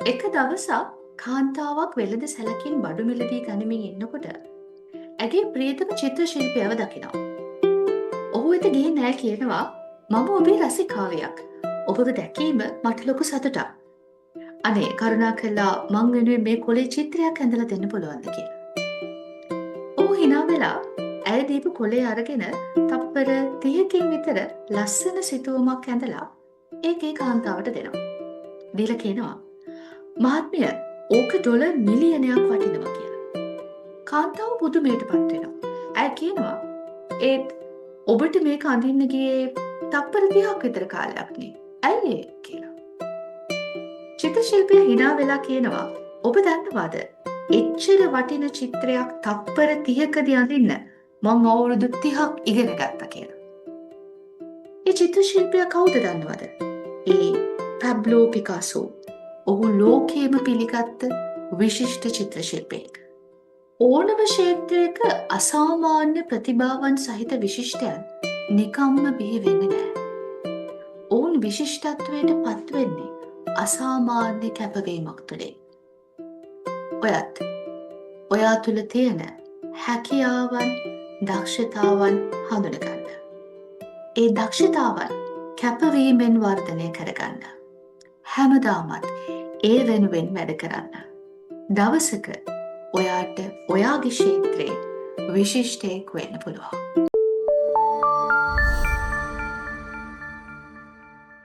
එක දවසක් කාන්තාවක් වෙළඳ සැලකින් බඩු මිලදී ගනිමින් ඉන්නකොට ඇගේ ප්‍රියතම චිත්‍ර ශිල්පියව දකිනවා. ඔහු වෙත ගිහින් නෑ කියනවා මම ඔබේ රසිකාවයක්. ඔබව දැකීම මට ලොකු සතුටක්. අනේ කරුණා කළා මං වෙනුවෙන් මේ කොලේ චිත්‍රයක් ඇඳලා දෙන්න පුළුවන්ද කියලා. ඔහු hina වෙලා ඇය දීපු කොලේ අරගෙන තප්පර 30කින් විතර ලස්සන සිතුවමක් ඇඳලා ඒකේ කාන්තාවට දෙනවා. දීලා කියනවා මහත්මිය ඕක ඩොලර් මිලියනයක් වටිනවා කියලා. කාන්තාව පුදුමයට පත් වෙනවා. ඇය කියනවා ඒත් ඔබට මේක අඳින්න ගියේ තප්පර 30ක් විතර කාලයක් නේ. ඇයි ඒ කියලා. චිත්‍ර ශිල්පියා hina වෙලා කියනවා ඔබ දන්නවද? එච්චර වටින චිත්‍රයක් තප්පර 30කදී අඳින්න මං අවුරුදු 30ක් ඉගෙන ගත්තා කියලා. ඒ චිත්‍ර ශිල්පියා කවුද දන්නවද? ඒ පැබ්ලෝ පිකාසෝ. ඔහු ලෝකයේම පිළිගත්ත විශිෂ්ට චිත්‍ර ශිල්පියෙක්. ඕනම ක්ෂේත්‍රයක අසාමාන්‍ය ප්‍රතිභාවන් සහිත විශිෂ්ටයන් නිකම්ම බිහි වෙන්නේ නැහැ. ඔවුන් විශිෂ්ටත්වයට පත් වෙන්නේ අසාමාන්‍ය කැපවීමක් තුළින්. ඔයා තුළ තියෙන හැකියාවන්, දක්ෂතාවන් හඳුනගන්න. ඒ දක්ෂතාවන් කැපවීමෙන් වර්ධනය කරගන්න. හැමදාමත් ඒ වෙනුවෙන් වැඩ කරන්න. දවසක ඔයාට ඔයාගේ ක්ෂේත්‍රයේ විශිෂ්ටයෙක් වෙන්න පුළුවන්.